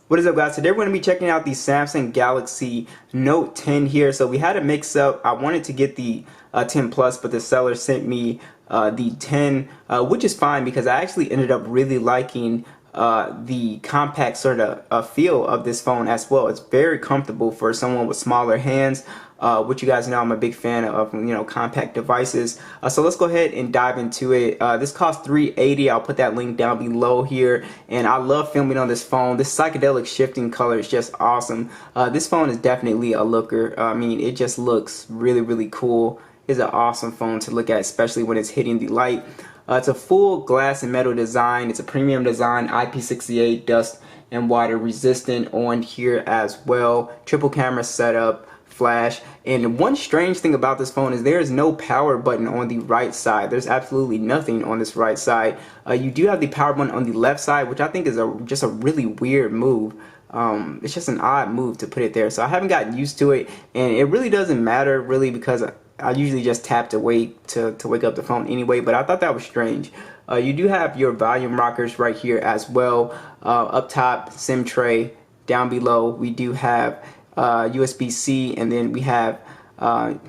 What is up, guys? Today we're going to be checking out the Samsung Galaxy Note 10 here. So we had a mix up. I wanted to get the 10 Plus, but the seller sent me the 10, which is fine because I actually ended up really liking the compact sort of feel of this phone as well. It's very comfortable for someone with smaller hands. Which you guys know I'm a big fan of, compact devices. So let's go ahead and dive into it. This costs $380. I'll put that link down below here. And I love filming on this phone. This psychedelic shifting color is just awesome. This phone is definitely a looker. I mean, it just looks really, really cool. It's an awesome phone to look at, especially when it's hitting the light. It's a full glass and metal design. It's a premium design, IP68 dust and water resistant on here as well. Triple camera setup, flash. And one strange thing about this phone is there is no power button on the right side. There's absolutely nothing on this right side. You do have the power button on the left side, which I think is just a really weird move. It's just an odd move to put it there. So I haven't gotten used to it, and it really doesn't matter really because I usually just tap to wake up the phone anyway, but I thought that was strange. You do have your volume rockers right here as well. Up top, SIM tray. Down below, we do have USB-C, and then we have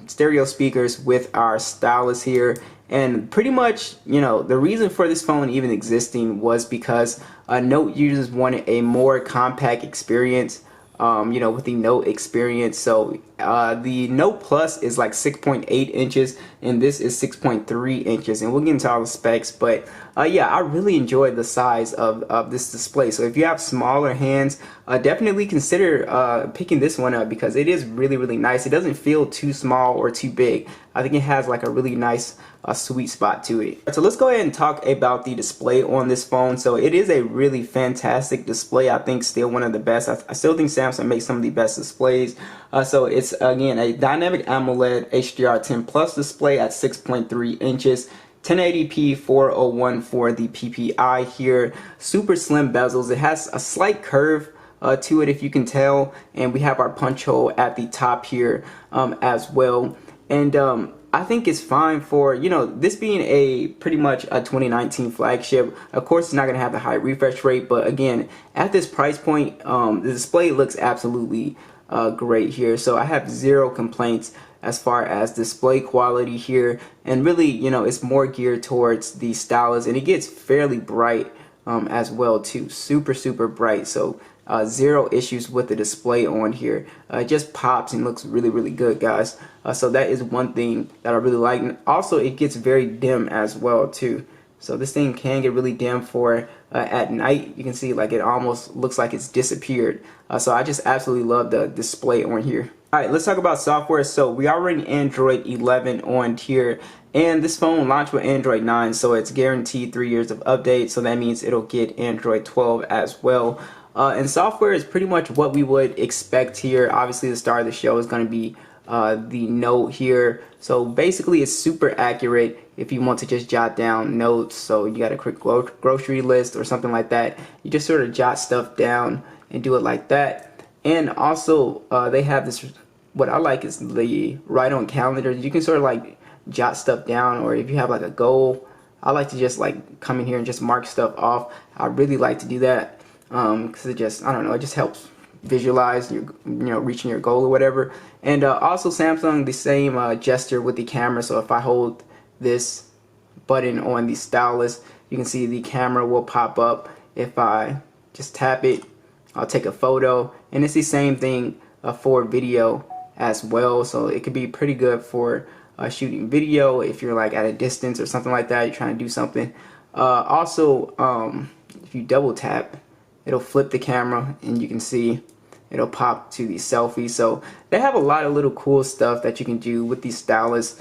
stereo speakers with our stylus here. And pretty much, the reason for this phone even existing was because Note users wanted a more compact experience, with the Note experience. So the Note Plus is like 6.8 inches and this is 6.3 inches, and we'll get into all the specs. But yeah, I really enjoyed the size of this display. So if you have smaller hands, definitely consider picking this one up because it is really, really nice. It doesn't feel too small or too big. I think it has like a really nice sweet spot to it. So let's go ahead and talk about the display on this phone. So it is a really fantastic display. I think still one of the best. I still think Samsung makes some of the best displays. So it's again a dynamic AMOLED HDR10 Plus display at 6.3 inches. 1080p 401 for the PPI here. Super slim bezels. It has a slight curve to it, if you can tell, and we have our punch hole at the top here as well. And I think it's fine for, this being a pretty much a 2019 flagship. Of course, it's not going to have the high refresh rate, but again, at this price point, the display looks absolutely great here. So I have zero complaints as far as display quality here, and really, it's more geared towards the stylus, and it gets fairly bright as well too. Super bright. So zero issues with the display on here. It just pops and looks really, really good, guys. So that is one thing that I really like. And also, it gets very dim as well too. So this thing can get really dim for at night. You can see like it almost looks like it's disappeared. So I just absolutely love the display on here. Alright, let's talk about software. So we are running Android 11 on here, and this phone launched with Android 9, so it's guaranteed 3 years of update. So that means it'll get Android 12 as well. And software is pretty much what we would expect here. Obviously, the star of the show is going to be the Note here. So basically, it's super accurate if you want to just jot down notes. So you got a quick grocery list or something like that. You just sort of jot stuff down and do it like that. And also, they have this, what I like is the write on calendar. You can sort of like jot stuff down, or if you have like a goal, I like to just like come in here and just mark stuff off. I really like to do that because it just, I don't know, it just helps visualize your, reaching your goal or whatever. And also Samsung, the same gesture with the camera. So if I hold this button on the stylus, you can see the camera will pop up. If I just tap it, I'll take a photo, and it's the same thing for video as well. So it could be pretty good for shooting video if you're like at a distance or something like that, you're trying to do something. Also, if you double tap, it'll flip the camera and you can see it'll pop to the selfie. So they have a lot of little cool stuff that you can do with these stylus.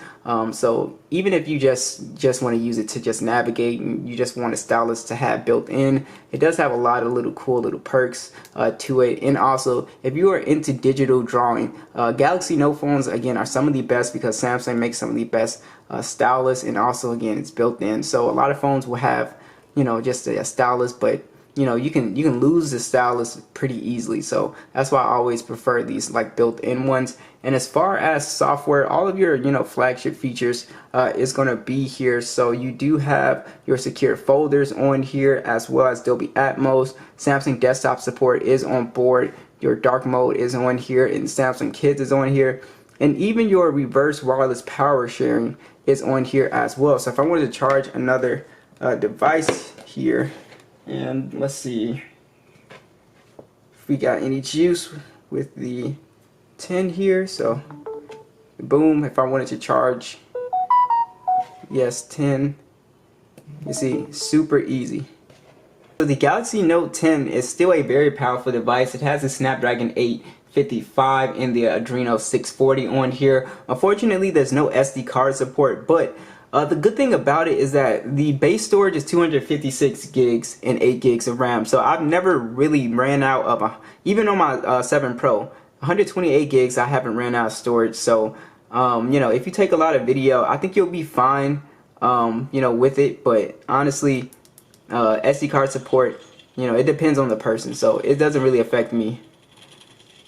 So even if you just want to use it to just navigate and you just want a stylus to have built in, it does have a lot of little cool little perks to it. And also, if you are into digital drawing, Galaxy Note phones again are some of the best because Samsung makes some of the best stylus, and also again it's built in. So a lot of phones will have just a stylus, but you know, you can lose the stylus pretty easily. So that's why I always prefer these like built-in ones. And as far as software, all of your, you know, flagship features is going to be here. So you do have your secure folders on here, as well as Dolby Atmos. Samsung desktop support is on board. Your dark mode is on here, and Samsung Kids is on here. And even your reverse wireless power sharing is on here as well. So if I wanted to charge another device here, and let's see if we got any juice with the 10 here. So boom, if I wanted to charge, yes, 10, you see, super easy. So the Galaxy Note 10 is still a very powerful device. It has a Snapdragon 855 and the Adreno 640 on here. Unfortunately, there's no SD card support, but the good thing about it is that the base storage is 256 gigs and 8 gigs of RAM. So I've never really ran out of, even on my 7 Pro, 128 gigs, I haven't ran out of storage. So, you know, if you take a lot of video, I think you'll be fine, you know, with it. But honestly, SD card support, you know, it depends on the person. So it doesn't really affect me.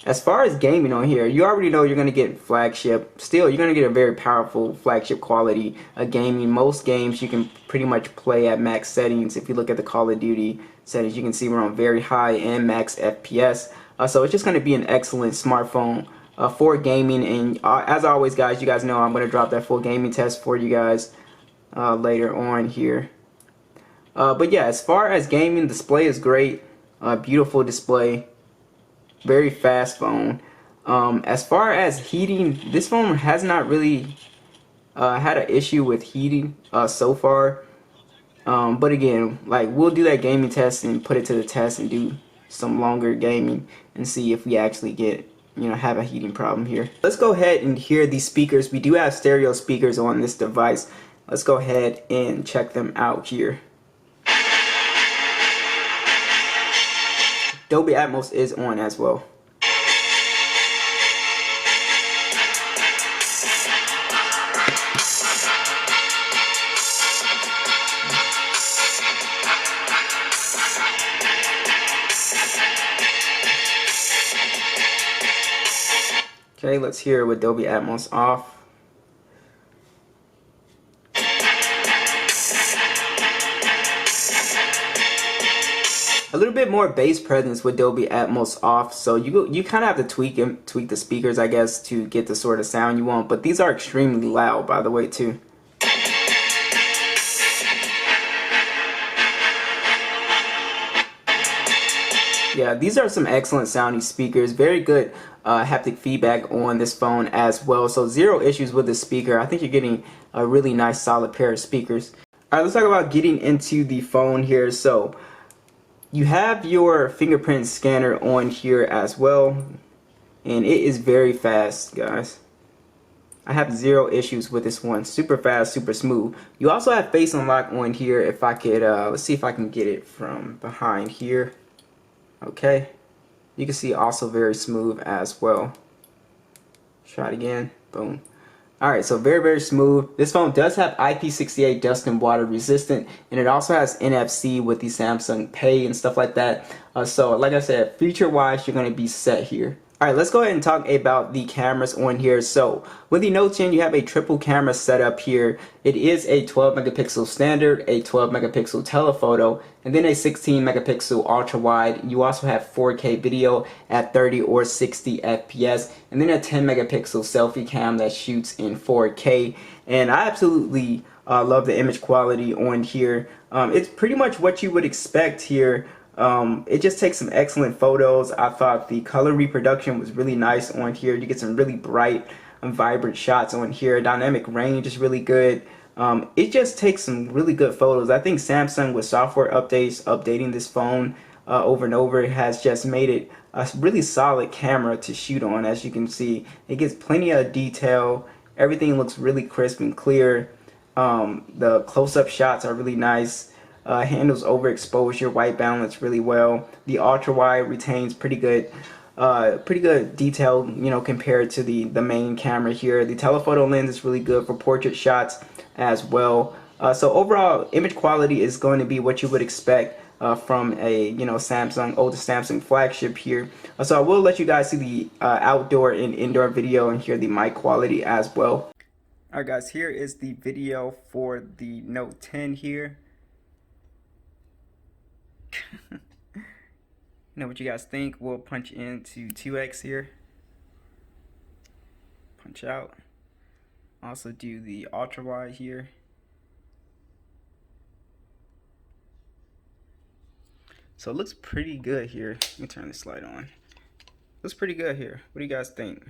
As far as gaming on here, you already know you're going to get flagship. Still, you're going to get a very powerful flagship quality gaming. Most games you can pretty much play at max settings. If you look at the Call of Duty settings, you can see we're on very high and max FPS. So it's just going to be an excellent smartphone for gaming. And as always, guys, you guys know I'm going to drop that full gaming test for you guys later on here. But yeah, as far as gaming, display is great. Beautiful display. Very fast phone. As far as heating, this phone has not really had an issue with heating so far. But again, like, we'll do that gaming test and put it to the test and do some longer gaming and see if we actually get, you know, have a heating problem here. Let's go ahead and hear these speakers. We do have stereo speakers on this device. Let's go ahead and check them out here. Dolby Atmos is on as well. Okay, let's hear it with Dolby Atmos off. A little bit more bass presence with Dolby Atmos off, so you kind of have to tweak the speakers, I guess, to get the sort of sound you want. But these are extremely loud, by the way, too. Yeah, these are some excellent sounding speakers. Very good haptic feedback on this phone as well. So zero issues with the speaker. I think you're getting a really nice solid pair of speakers. All right, let's talk about getting into the phone here. So you have your fingerprint scanner on here as well, and it is very fast, guys. I have zero issues with this one. Super fast, super smooth. You also have face unlock on here. If I could, let's see if I can get it from behind here. Okay, you can see also very smooth as well. Try it again. Boom. Alright, so very, very smooth. This phone does have IP68 dust and water resistant, and it also has NFC with the Samsung Pay and stuff like that. So like I said, feature wise, you're going to be set here. Alright, let's go ahead and talk about the cameras on here. So with the Note 10, you have a triple camera setup here. It is a 12 megapixel standard, a 12 megapixel telephoto, and then a 16 megapixel ultra wide. You also have 4K video at 30 or 60 FPS, and then a 10 megapixel selfie cam that shoots in 4K. And I absolutely love the image quality on here. It's pretty much what you would expect here. It just takes some excellent photos. I thought the color reproduction was really nice on here. You get some really bright and vibrant shots on here. Dynamic range is really good. It just takes some really good photos. I think Samsung, with software updates, updating this phone over and over, has just made it a really solid camera to shoot on. As you can see, it gets plenty of detail. Everything looks really crisp and clear. The close-up shots are really nice. Handles overexposure, white balance really well. The ultra wide retains pretty good detail, you know, compared to the main camera here. The telephoto lens is really good for portrait shots as well. So overall, image quality is going to be what you would expect from a Samsung, oldest Samsung flagship here. So I will let you guys see the outdoor and indoor video and hear the mic quality as well. Alright guys, here is the video for the Note 10 here. Know what you guys think. We'll punch into 2x here. Punch out. Also do the ultra wide here. So it looks pretty good here. Let me turn this light on. Looks pretty good here. What do you guys think?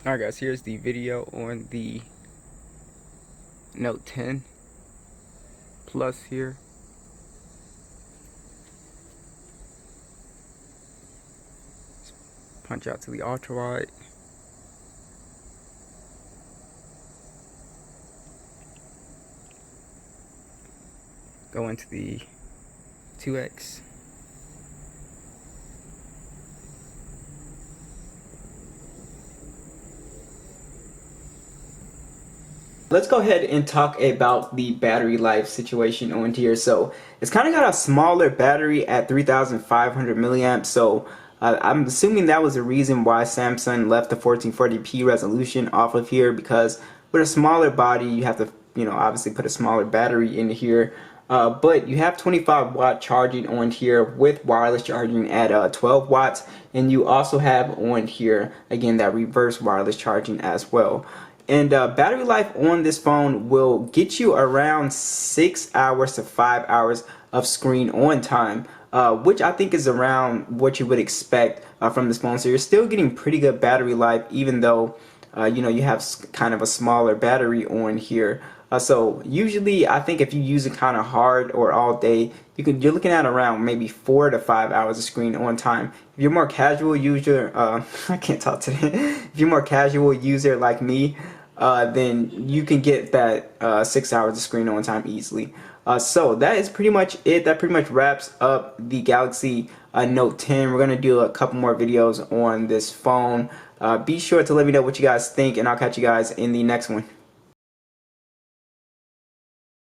Alright guys, here's the video on the Note 10 Plus here. Punch out to the ultra wide. Go into the 2x. Let's go ahead and talk about the battery life situation on here. So it's kind of got a smaller battery at 3,500 milliamps. So I'm assuming that was the reason why Samsung left the 1440p resolution off of here, because with a smaller body, you have to, obviously put a smaller battery in here. But you have 25-watt charging on here with wireless charging at 12 watts. And you also have on here, again, that reverse wireless charging as well. And battery life on this phone will get you around 6 hours to 5 hours of screen on time, which I think is around what you would expect from this phone. So you're still getting pretty good battery life, even though you have kind of a smaller battery on here. So usually I think if you use it kind of hard or all day, you're looking at around maybe 4 to 5 hours of screen on time. If you're more casual user, I can't talk today. If you're more casual user like me, then you can get that 6 hours of screen on time easily. So that is pretty much it. That pretty much wraps up the Galaxy Note 10. We're gonna do a couple more videos on this phone. Be sure to let me know what you guys think, and I'll catch you guys in the next one.